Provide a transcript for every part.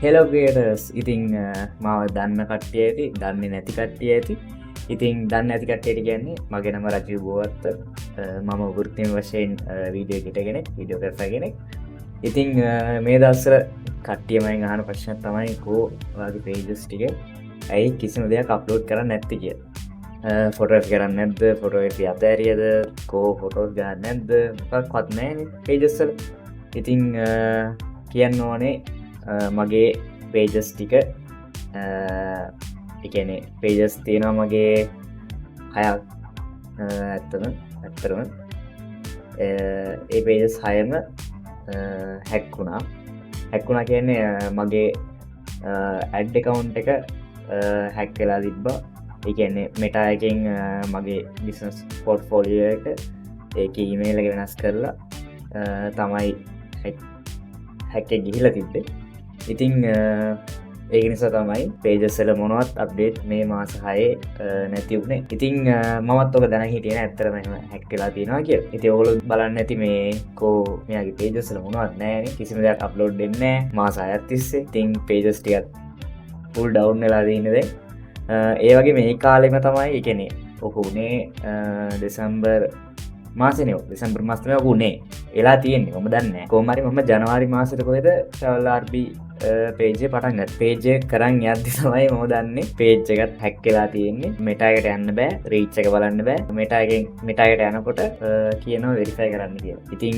Hello creators. ඉතින් මාව දන්න කට්ටිය ඇති, දන්නේ නැති කට්ටිය ඇති. ඉතින් දන්න ඇති කට්ටියට කියන්නේ මගේ නම රජීව් බෝවත්ත. මම වෘත්තීය වශයෙන් වීඩියෝ එඩිටර් කෙනෙක්, වීඩියෝග්‍රාෆර් කෙනෙක්. ඉතින් මේ දවස්වල කට්ටියමෙන් අහන ප්‍රශ්නයක් තමයි කෝ ඔයාගේ පේජස් ටික ඇයි කිසිම දෙයක් අප්ලෝඩ් කරන්නේ නැත්තේ කියලා. ෆොටෝස් කරන්නේ නැද්ද? ෆොටෝග්‍රැෆි අතෑරියද? කෝ ෆොටෝස් ගන්න නැද්ද? මොකක්වත් නැහැනේ පේජස් වල. ඉතින් කියන්න ඕනේ මගේ පේජස් ටික එකනේ පේජස් තියෙනවා මගේ 6ක් ඇත්තරම ඒ පේජස් 6ම හැක්කුණා කියන්නේ මගේ ඇඩ් එකවුන්ට් එක හැක් වෙලා තිබ්බා. ඒ කියන්නේ මෙටා එකෙන් මගේ බිස්නස් පෝර්ට්ෆෝලියෝ එක ඒක ඊමේල් එක වෙනස් කරලා තමයි හැක් එක ගිහිලා තිබ්බේ. ඉතින් ඒක නිසා තමයි පේජස් වල මොනවත් අප්ඩේට් මේ මාස 6 නැති වුණේ. ඉතින් මමත් ඔක දැන හිටියේ නෑ ඇත්තටම එහෙම හැක් වෙලා තියෙනවා කියලා. ඉතින් ඔයගොල්ලෝ බලන්න ඇති මේ කෝ මෙයාගේ පේජස් වල මොනවත් නෑනේ. කිසිම දෙයක් අප්ලෝඩ් වෙන්නේ නෑ මාස 6ක් තිස්සේ. ඉතින් පේජස් ටිකක් ෆුල් ඩවුන් වෙලා තියෙන්නේ දැන්. ඒ වගේ මේ කාලෙම තමයි ඒ කියන්නේ ඔක උනේ දෙසැම්බර් මාසනේ. දෙසැම්බර් මාසෙම ඔක උනේ. එලා තියෙන්නේ මම දන්නේ නෑ. කොහොම හරි මම ජනවාරි මාසෙට කොහෙද travel RB පේජ් එක පටන් ගත්තා. පේජ් එක කරන් යද්දි තමයි මම දන්නේ පේජ් එකත් හැක් වෙලා තියෙන්නේ. මෙටා එකට යන්න බෑ, රීච් එක බලන්න බෑ. මෙටා එකට යනකොට කියනවා වෙරිෆයි කරන්න කියලා. ඉතින්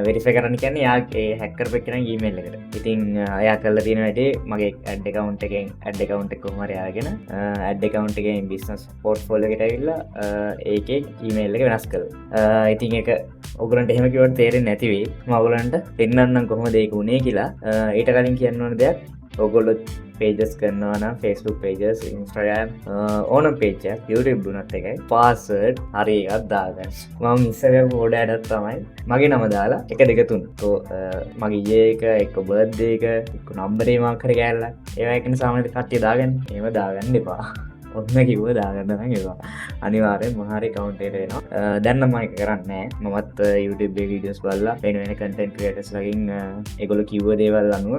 වෙරිෆයි කරන්න කියන්නේ යා ඒ හැක් කරපු කෙනාගේ ඊමේල් එකට. ඉතින් එයා කරලා තියෙන වැඩේ මගේ ඇඩ් account එක කොහොම හරි අරගෙන ඇඩ් account එකෙන් බිස්නස් පෝර්ට්ෆෝලියෝ එකට ඇවිල්ලා ඒකේ ඊමේල් එක වෙනස් කළා. ඉතින් ඒක ඔයගලන්ට එහෙම කිව්වට තේරෙන්නේ නැති වෙයි. මම ඔයගලන්ට පෙන්නන්නම් කොහොමද ඒක උනේ කියලා. ඊට කලින් කියන්න ඕන දෙයක් ඔයගොල්ලෝ පේජස් කරනවා නම් Facebook pages, Instagram ඕනම page එකක් YouTube දුනත් එකයි password හරි එකක් දාගන්න. මම ඉස්සරහ පොඩ ඇඩක් තමයි මගේ නම දාලා 1 2 3 මගේ ඊයේ එක එක්ක බර්ත්ඩේ එක එක්ක නම්බර් එක මාක් කර ගෑල්ලා ඒවා එකනේ සාමාන්‍යයෙන් කට්ටිය දාගන්නේ. එහෙම දාගන්න එපා. ඔන්න කිව්ව දාගන්න නම් ඒවා අනිවාර්යෙන් මහරි account එකට එනවා. දැන් නම් මම ඒක කරන්නේ නැහැ. මමත් YouTube එකේ videos බලලා වෙන content creators ලගෙන් ඒගොල්ලෝ කිව්ව දේවල් අනුව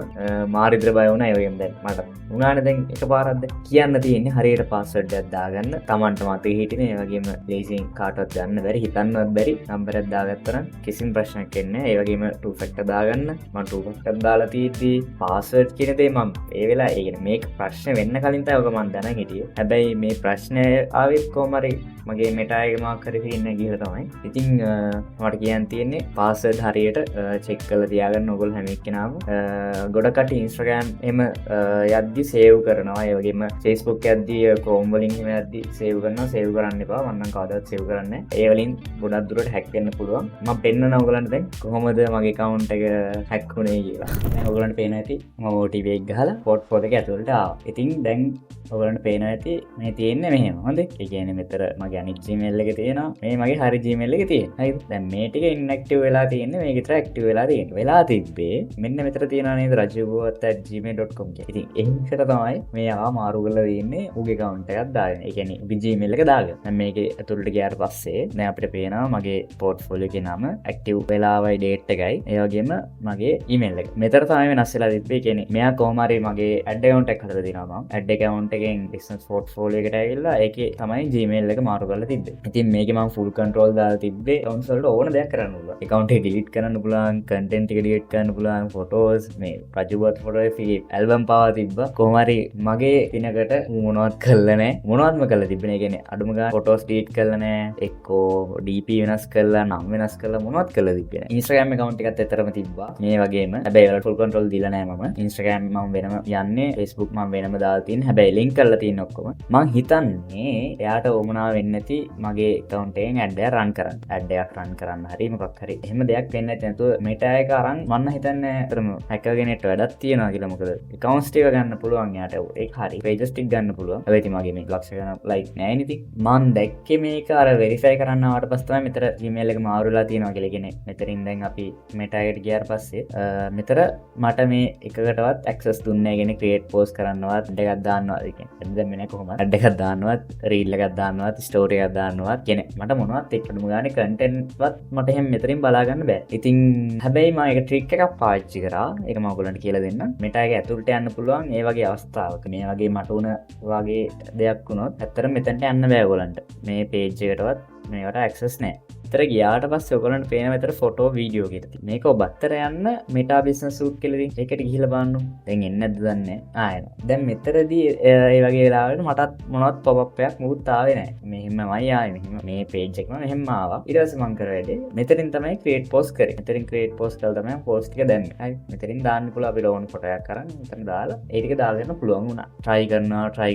මාරිද්‍ර බය වුණා. ඒ වගේම දැන් මට උනානේ දැන් එකපාරක් කියන්න තියෙන්නේ හරියට password එකක් දාගන්න. Tamanට මතකෙ හිටිනේ. ඒ වගේම ලේසියෙන් කාටවත් ගන්න බැරි, හිතන්නවත් බැරි නම්බර් එකක් දාගත්තා නම් කිසිම ප්‍රශ්නයක් එන්නේ නැහැ. ඒ වගේම two factor දාගන්න. මම two factor දාලා තියෙද්දි password කියන දේ මම ඒ වෙලාව ඒ කියන්නේ මේක ප්‍රශ්න වෙන්න කලින් තමයි ඔක මම දැනන් හිටියේ. හැබැයි මේ ප්‍රශ්නය ආවෙත් කොහමරි මගේ මෙටා එක මාක් කරගෙන ඉන්න ගිහලා තමයි. ඉතින් මට කියන්න තියෙන්නේ පාස්වර්ඩ් හරියට චෙක් කරලා තියාගන්න ඕගොල්ලෝ හැම එක්කෙනාම. ගොඩ කටි Instagram එහෙම යද්දි සේව් කරනවා. ඒ වගේම Facebook යද්දි Chrome වලින් එහෙම යද්දි සේව් කරනවා. සේව් කරන්න එපා. මම නම් කවදාවත් සේව් කරන්නේ නැහැ. ඒ වලින් ගොඩක් දුරට හැක් වෙන්න පුළුවන්. මම පෙන්නන ඕගොල්ලන්ට දැන් කොහොමද මගේ account එක හැක් වුනේ කියලා. දැන් ඕගොල්ලන්ට පේන ඇති මම OTP එක ගහලා පෝට්ෆෝලියෝ එක ඇතුළට ආවා. ඉතින් දැන් ඔයගොල්ලන්ට පේන ඇති මේ තියෙන්නේ මෙහෙම. හොඳේ. ඒ කියන්නේ මෙතන මගේ අනිත් Gmail එක තියෙනවා. මේ මගේ හරි Gmail එක තියෙනවා. හරිද? දැන් මේ ටික inactive වෙලා තියෙන්නේ. මේක විතර active වෙලා තියෙන්නේ. වෙලා තිබ්බේ මෙන්න මෙතන තියෙනවා නේද rajubowatha@gmail.com කියලා. ඉතින් ඒකට තමයි මේ ආ මාරු කරලා තියෙන්නේ උගේ account එකක් දාගෙන. ඒ කියන්නේ උගේ Gmail එක දාගෙන. දැන් මේකේ ඇතුළට ගියාට පස්සේ දැන් අපිට පේනවා මගේ portfolio එකේ නම active වෙලාවයි date එකයි. ඒ වගේම මගේ email එක. මෙතන තමයි වෙනස් වෙලා තිබ්බේ. ඒ කියන්නේ මෙයා කොහොම හරි මගේ ad account එකක් හදලා දෙනවා මම. ad account එකෙන් business portfolio එකට ඇවිල්ලා ඒකේ තමයි Gmail එක මාරු කරලා තිබ්බේ. ඉතින් මේකේ මම full control දාලා තිබ්බේ accounts වලට ඕන දෙයක් කරන්න පුළුවන්. account එක delete කරන්න පුළුවන්, content එක delete කරන්න පුළුවන්, photos මේ රජුවත් photography album පාවා තිබ්බා. කොහොම හරි මගේ පිනකට මොනවත් කරලා නැහැ. මොනවත්ම කරලා තිබ්බේ නෑ. කියන්නේ අඩුම ගාන photos delete කරලා නැහැ. එක්කෝ DP වෙනස් කරලා, නම් වෙනස් කරලා මොනවත් කරලා තිබ්බේ නෑ. Instagram account එකත් ඇතරම තිබ්බා. මේ වගේම හැබැයි ඒවල full control දීලා නැහැ මම. Instagram මම වෙනම යන්නේ, Facebook මම වෙනම දාලා තියෙන්නේ. හැබැයි link කරලා තියෙන ඔක්කොම මං හිතන්නේ එයාට ඕමනා වෙන්නේ නැති මගේ account එකෙන් ad එක run කරන්න. ad එකක් run කරන්න හරි මොකක් හරි එහෙම දෙයක් වෙන්නේ නැති නේද? මෙටා එක අරන් මන්න හිතන්නේ අතරම hacker කෙනෙක්ට වැඩක් තියනවා කියලා. මොකද accounts ටික ගන්න පුළුවන් යාට. ඒක හරි. pages ටික ගන්න පුළුවන්. හැබැයි ඉතින් මගේ මේ ලක්ෂ ගණන් like නෑ නේ. ඉතින් මං දැක්කේ මේක අර verify කරන්න ආවට පස්සේ තමයි මෙතන Gmail එක මාරු වෙලා තියෙනවා කියලා. කියන්නේ මෙතනින් දැන් අපි මෙටා එකට ගියාට පස්සේ මෙතන මට මේ එකකටවත් access දුන්නේ නැහැ. කියන්නේ create post කරන්නවත් දෙකක් දාන්නවත්. ඒ කියන්නේ දැන් මෙන්න කොහොමද ඇඩ් එකක් දාන්නවත් රීල් එකක් දාන්නවත් ස්ටෝරි එකක් දාන්නවත් කියන මට මොනවත් එක්කටම ගානේ කන්ටෙන්ට්වත් මට එහෙම මෙතනින් බලා ගන්න බෑ. ඉතින් හැබැයි මම ඒක ට්‍රික් එකක් පාවිච්චි කරා. ඒක මම ඔයගලන්ට කියලා දෙන්නම්. මෙටා එක ඇතුළට යන්න පුළුවන් ඒ වගේ අවස්ථාවක මේ වගේ මට උන වගේ දෙයක් වුණොත් ඇත්තටම මෙතනට යන්න බෑ ඔයගලන්ට. මේ පේජ් එකටවත් මේවට ඇක්සස් නැහැ. තර ගියාට පස්සේ ඔයගලන්ට පේන මෙතන ෆොටෝ වීඩියෝ කියලා. මේක ඔබ අතර යන්න මෙටා බිස්නස් සූට් කියලා ඉතින් ඒකට ගිහිල්ලා බලන්න. දැන් එන්නේ නැද්ද දන්නේ නැහැ. දැන් මෙතනදී ඒ වගේ වෙලාවකට මටත් මොනවත් පොප් එකක් මුකුත් ආවේ නැහැ. මෙහෙමමයි ආවේ. මෙහෙම මේ පේජ් එකම මෙහෙම ආවා. ඊට පස්සේ මම කර වැඩේ මෙතනින් තමයි ක්‍රියේට් පෝස්ට් කරේ. මෙතනින් ක්‍රියේට් පෝස්ට් කරලා තමයි පෝස්ට් ටික දැම්මේ. හරි. මෙතනින් දාන්න පුළුවන් අපි ලෝන් ෆොටෝ එකක් අරන් මෙතන දාලා ඒ ටික දාලා ගන්න පුළුවන් වුණා. try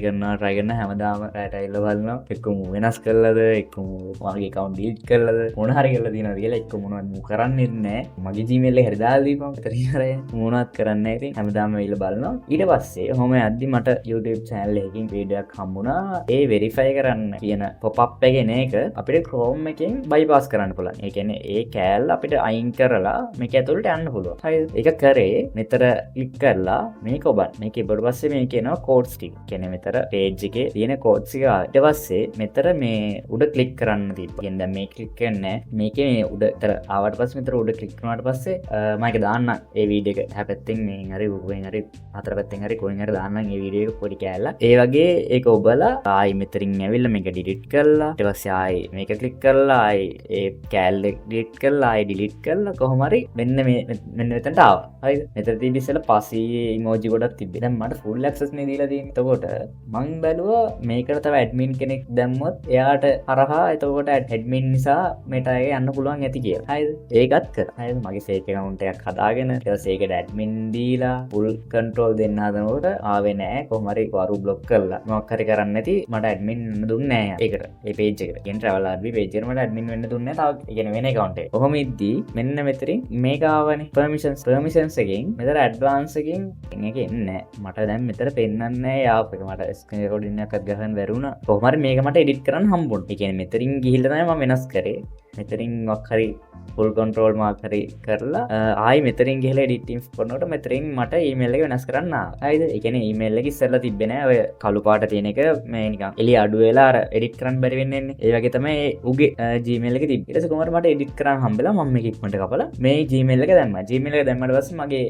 කරනවා හැමදාම රයිට් අයිල බලනවා. එක්කම වෙනස් කළාද එක්කම මගේ account delete කළාද මොන හරි කරලා තියෙනවා කියලා එක්ක මොනවද කරන්නේ නැහැ. මගේ Gmail එක හරි දාලා දීපන්. ඒතරින් හරි මොනවත් කරන්නේ නැහැ. ඉතින් හැමදාම ඇවිල්ලා බලනවා. ඊට පස්සේ ඔහොම යද්දි මට YouTube channel එකකින් වීඩියෝ එකක් හම්බුණා. ඒ verify කරන්න කියන pop up එකේ නේක අපිට Chrome එකෙන් bypass කරන්න පුළුවන්. ඒ කියන්නේ ඒ කෑල්ල අපිට අයින් කරලා මේක ඇතුළට යන්න පුළුවන්. හරිද? ඒක කරේ මෙතර ක්ලික් කරලා මේක ඔබන්න. මේක ඉබට පස්සේ මේක එනවා codes ටික. කියන්නේ මෙතර page එකේ තියෙන codes ටික ඊට පස්සේ මෙතර මේ උඩ ක්ලික් කරන්න තිබ්බා. කියන්නේ දැන් මේ ක්ලික් කරන්නේ මේකේ මේ උඩට ආවට පස්සේ මෙතන උඩ ක්ලික් කරනාට පස්සේ මම ඒක දාන්න ඒ වීඩියෝ එක හැපැත්තෙන් මෙන් හරි උගෙන් හරි හතර පැත්තෙන් හරි කොහෙන් හරි දාන්නම් ඒ වීඩියෝ එක පොඩි කෑල්ලක්. ඒ වගේ ඒක ඔබලා ආයි මෙතනින් ඇවිල්ලා මේක ඩිලීට් කරලා ඊට පස්සේ ආයි මේක ක්ලික් කරලා ආයි ඒ කෑල්ල ඩිලීට් කරලා ආයි ඩිලීට් කරලා කොහොම හරි මෙන්න මෙතනට ආවා. හරිද? මෙතන තියෙන ඉස්සෙල්ලා පස්සේ ඉමෝජි ගොඩක් තිබ්බේ. දැන් මට ෆුල් ඇක්සස් නේ දීලා තියෙන්නේ. එතකොට මං බැලුවා මේකට තව ඇඩ්මින් කෙනෙක් දැම්මොත් එයාට හරහා එතකොට ඇඩ්මින් නිසා මෙටා එක යන්න පුළුවන් ඇති කියලා. හරිද? ඒකත් කරා. හරිද? මගේ fake account එකක් හදාගෙන ඊට පස්සේ ඒකට admin දීලා full control දෙන්න හදනකොට ආවේ නැහැ. කොහොම හරි වරු block කරලා මොකක් හරි කරන්න නැති මට admin වෙන්න දුන්නේ නැහැ ඒකට. ඒ page එකට. කියන්නේ travel RB page එකට මට admin වෙන්න දුන්නේ නැහැ. තව ඒ කියන්නේ වෙන account එක. කොහොම ඉද්දි මෙන්න මෙතනින් මේක ආවනේ. permissions එකෙන් මෙතන advance එකෙන් මේක එන්නේ නැහැ. මට දැන් මෙතන පෙන්නන්නේ නැහැ යාප් එක. මට screen recording එකක් ගහන්න බැරුණා. කොහොම හරි මේක මට edit කරන්න හම්බුණා. ඒ කියන්නේ මෙතනින් ගිහිල්ලා තමයි මම වෙනස් කරේ. මෙතරින් වක් හරි ෆුල් කන්ට්‍රෝල් මාක් හරි කරලා ආයි මෙතරින් ගිහලා එඩිටින් කරනකොට මෙතරින් මට ඊමේල් එක වෙනස් කරන්න ආවා. හරිද? ඒ කියන්නේ ඊමේල් එක ඉස්සෙල්ලා තිබ්බේ නෑ. ඔය කළු පාට තියෙන එක මේ නිකන් එළිය අඩු වෙලා අර එඩිට් කරන්න බැරි වෙන්නේ නැහැ. ඒ වගේ තමයි උගේ Gmail එක තිබ්බේ. ඊට පස්සේ කොහොමද මට එඩිට් කරන්න හම්බෙලා මම මේක ඉක්මනට කපලා මේ Gmail එක දැම්මා. Gmail එක දැම්මට පස්සේ මගේ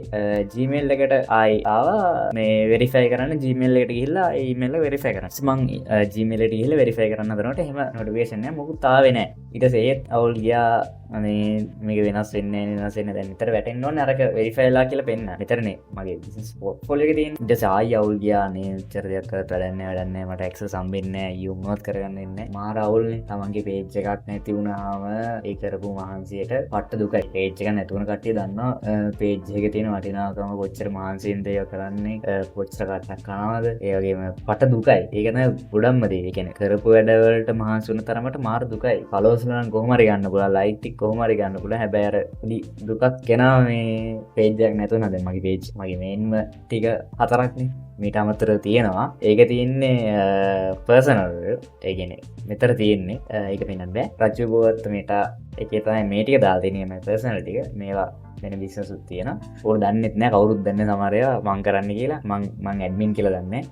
Gmail එකට ආයි ආවා මේ වෙරිෆයි කරන්න Gmail එකට ගිහිල්ලා ඒ ඊමේල් එක වෙරිෆයි කරන්න. මම Gmail එකට ගිහිල්ලා වෙරිෆයි කරන්න හදනකොට එහෙම නොටිෆිකේෂන් එක මොකුත් ආවේ නෑ. ඊට පස්සේ ඒත් අවුල් ගියා. මේක වෙනස් වෙන්නේ වෙනස් වෙන්නේ දැන් විතර වැටෙන්න ඕනේ අරක වෙරිෆයිලා කියලා පෙන්න. මෙතනනේ මගේ බිස්නස් පෝර්ට්ෆෝලියෝ එකේ තියෙන. ඊට පස්සේ ආයි අවුල් ගියා නේ. උච්චර දෙයක් කරත් වැඩක් නැහැ. මට ඇක්සස් හම්බෙන්නේ නැහැ. යුම්වත් කරගන්න ඉන්නේ. මාර අවුල්නේ. තමන්ගේ පේජ් එකක් නැති වුණාම ඒ කරපු මහන්සියට පට්ට දුකයි. පේජ් එක නැති වුණ කට්ටිය දන්නවා පේජ් එකේ තියෙන වටිනාකම කොච්චර මහන්සියෙන්ද ඒක කරන්නේ. කොච්චර කටක් කනවද. ඒ වගේම පට දුකයි. ඒක තමයි ගොඩක්ම දේ. ඒ කියන්නේ කරපු වැඩවලට මහන්සි වුණ තරමට මාර දුකයි. ෆලෝවර්ස් නම් කොහොම හරි ගන්න පුළුවන්. ලයික් ටික කොහොම හරි ගන්න පුළුවන්. හැබැයි අර පොඩි දුකක් ගෙනා මේ පේජ් එකක් නැතුණා. දැන් මගේ පේජ් මගේ මේන්ම ටික හතරක්නේ. මීට අමතරව තියෙනවා. ඒක තියෙන්නේ පර්සනල්. ඒ කියන්නේ මෙතන තියෙන්නේ ඒක පෙන්නන්න බෑ. රජු බෝවත් මේට එකේ තමයි මේ ටික දාලා තියෙන්නේ මම පර්සනල් ටික. මේවා වෙන බිස්නස් උත් තියෙනවා. ඕක දන්නෙත් නෑ කවුරුත් දන්නේ සමහර ඒවා මං කරන්නේ කියලා. මං ඇඩ්මින් කියලා දන්නේ.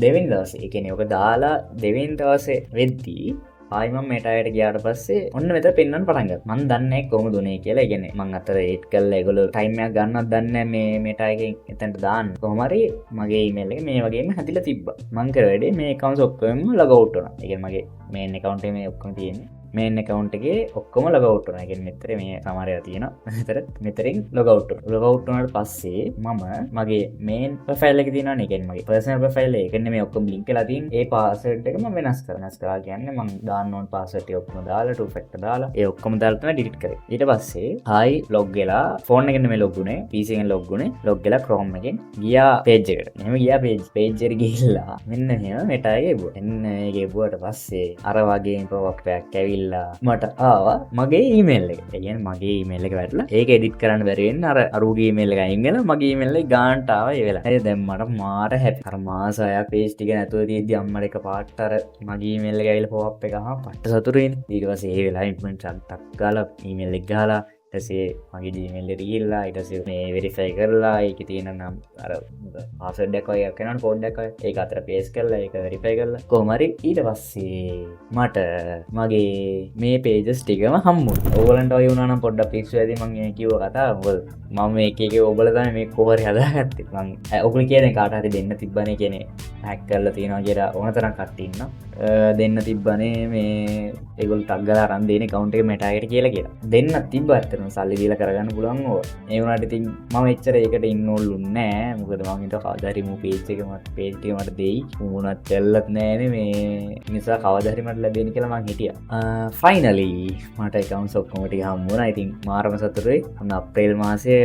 දෙවෙනි දවසේ ඒ කියන්නේ ඔක දාලා දෙවෙනි දවසේ වෙද්දී ආයි මම මෙටායට ගියාට පස්සේ ඔන්න මෙතන පෙන්වන්න පටන් ගත්තා. මම දන්නේ නැහැ කොහොමද උනේ කියලා. ඒ කියන්නේ මම අතර ඒඩ් කරලා ඒගොල්ලෝ ටයිම් එකක් ගන්නවත් දන්නේ නැහැ මේ මෙටා එකෙන් එතනට දාන්න. කොහොම හරි මගේ ඊමේල් එක මේ වගේම හැදිලා තිබ්බා. මම කර වැඩේ මේ accounts ඔක්කොම log out වුණා. ඒ කියන්නේ මගේ main account එකේ මේ ඔක්කොම තියෙන්නේ. මේන් account එකේ ඔක්කොම log out වුණා. ඒ කියන්නේ මෙතන මේ සමහරව තියෙනවා. මෙතරින් log out වුණා. log out වුණාට පස්සේ මම මගේ main profile එකේ තියෙනවනේ. ඒ කියන්නේ මගේ personal profile එක. ඒකනේ මේ ඔක්කොම link වෙලා තියෙන. ඒ password එක මම වෙනස් කරනවා. වෙනස් කරලා කියන්නේ මම දාන්න ඕන password ටික ඔක්කොම දාලා two factor දාලා ඒ ඔක්කොම දාලා තමයි delete කරේ. ඊට පස්සේ ආයි log වෙලා phone එකෙන් මේ log වුණේ. PC එකෙන් log වුණේ. log වෙලා Chrome එකෙන් ගියා page එකට. එහෙම ගියා page එකට ගිහිල්ලා මෙන්න මෙහෙම මෙටා එකේ ගිහුවා. එන්න ඒකේ ගිහුවට පස්සේ අර වගේ pop-up එකක් ඇවිල්ලා මට ආවා මගේ ඊමේල් එක. ඒ කියන්නේ මගේ ඊමේල් එක වැටලා ඒක එඩිට් කරන්න බැරි වෙන්න අර අරුගේ ඊමේල් එක අයින් වෙලා මගේ ඊමේල් එක ගානට ආවා ඒ වෙලාව. හරි දැන් මට මාර හැපි. අර මාස 6 පේජ් ටික නැතුව තියෙද්දි අම්මට එක පාට අර මගේ ඊමේල් එක ඇවිල්ලා පොප් එක ආවා. පට්ට සතුටුයිනේ. ඊට පස්සේ ඒ වෙලාවෙ ඉක්මනට ටක් ගාලා ඊමේල් එක ගහලා ටසේ මගේ ජීමල්ලට ගිල්ලා ඉටසේ මේ වෙරිෆයි කරලා ඒක තියෙන නම් අර ආසඩ්ඩක්වය කනන් පෝඩ්ඩක් ඒ අතර පේස් කරලා එක වෙරිෆයි කරලා කොමරි ඊට පස්සේ මට මගේ මේ පේජස් ටිකම හම්මු ඕලන්ට ඔය වුණනම් පොඩ්ඩ පිස්සු ඇති මං කිව කතා ඔබ මම එකක ඔබලදන මේ කොහර හදාගත්ත ඔකුල කියන කාටහරි දෙන්න තිබ්බන කෙනෙ හැක් කරල තියෙනවා කියලා ඕනතරම් කට්ටින්න දෙන්න තිබ්බනේ මේ ඒගොල් තක්ගල රන්දේන කවුන්ට එක මටයට කියලා කියලා දෙන්න තිබ අත්තරන සල්ලි දීල කරගන්න පුළන් ඕ ඒවනට ඉතින් මම එච්චර ඒකට ඉන්නොල්ලුන්නෑ මොකද මගේට කාදරිම පේච්චකමට පේටිමට දෙයි මුණත් චෙල්ලත් නෑන මේ නිසා කවදහරිමට ලැබෙන කියලමං හිටිය ෆයිනලි මට එකවුන් සොක්කොමටි හම්මුණ ඉතින් මාරම සතුරේ ඔන්න අප්‍රේල් මාසය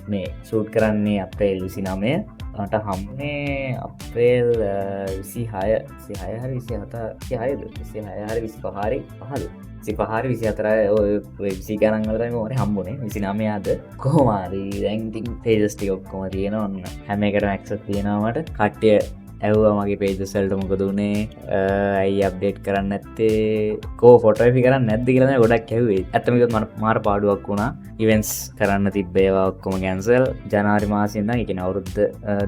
මේ සූට් කරන්නේ අප්‍රේල් 29 මට හම්නේ අප්‍රේල් 26 26 හරි 27 හයද 26 හරි 25 පහද 25 24 විසි ගණන්වලට ඕනේ හම්බුනේ 29 කොහොමාරි දැන් ඉතින් පේජස් ටික ඔක්කොම තියෙනවා ඔන්න හැම එකටම ඇක්සස් තියෙනවා මට කට්ටිය ඇව්වා මගේ පේජස්වලට මොකදුනේ ඇයි අප්ඩේට් කරන්න ඇත්තේ කෝ ෆොටෝි කරන්න නැද්ද කියලන ගොඩක් ඇවේ ඇත්තමිකත් මාර පාඩුවක් වුණා ඉවෙන්ස් කරන්න තිබ්බේවා ඔක්කොම ගැන්සල් ජනාරි මාසින්ද එකන අවුරුද්ධ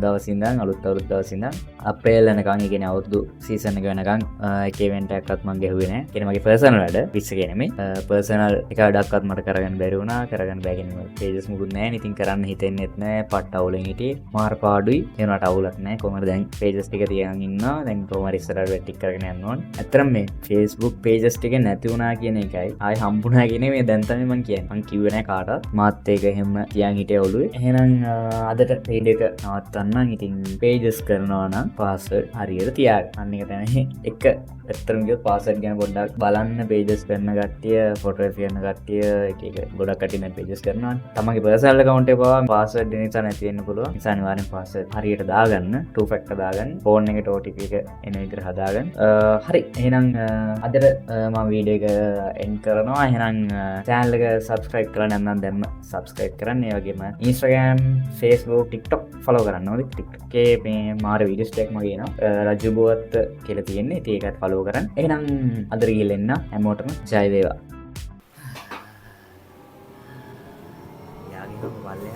දවසින්දන් අලුත් අවුරුද් දවසින්ද අපේල්ලනකං එකන අවුද්දු සීසන වෙනකං එකවෙන්ට ඇක්ත්මන් ගැහුවෙන කෙනමගේ පර්සන වැඩ පිස්ස කෙනෙමේ පර්සනල් එක ඩක්කත් මට කරගන්න බැරිවුණා කරගන්න බැගෙන පේජස් මුකුත් නෑ ඉතින් කරන්න හිතෙන්නෙත් නෑ පට්ට අවුලෙන් හිටිය මාර පාඩුයි එනට අවුලක් නෑ කොමර දැන් පේජස් ටික තියන්න දැන් කොමරිස්සර වැටික් කරගෙන යන්නවන් ඇතරම් මේ ෆේස්බුක් පේජස් ටික නැතිවුණා කියන එකයි ආය හම්බුනා ගෙන මේ දැන්තමන් කියන් කිවන කාට මාත්තේක එහෙම තියන් හිට ඔලු එහෙනම් අදට පේඩ එක නවත්තන්න ඉතින් පේජස් කරනවානම් පාස්වර්ඩ් හරියට තියාග අන්න එක තැන එක ඇත්තරමග පාසට් ගැන ගොඩක් බලන්න පේජස් කරන ගටිය ෆොට කියන්න කටිය එක ගොඩක් කටින පේජස් කරනවා තමගේ පසල්ල කවන්ට පවා පාසට නිසා නැතිවෙන්න පුළුව නිසානිවාරෙන් පාස හරියට දාගන්න ටෆක්ට දාගන්න ෆෝන් එක ටෝටික එක එන විතර හදාගන්න හරි එහෙනම් අදර ම වීඩ එක එන් කරනවා එහෙනම් චෑන්ලක සබස්ක්‍රයිබ් කරන්න එන්නම් දැම්ම සබස්ක්‍රයිබ් කරන්න ඒවගේම ඉන්ස්ට්‍රගෑම් ෆේස්බුක් ටික්ටොක් ෆලෝ කරන්න ටික්ේ මේ මාර විඩිස්ටෙක් මගේන රජ්ජුබුවත් කියල තියෙන්නේ ඒකත් ෆලෝ කරන්න එහෙනම් අදර ගිල්ලෙන්න හැමෝටම ජයවේවා යාගේ බලය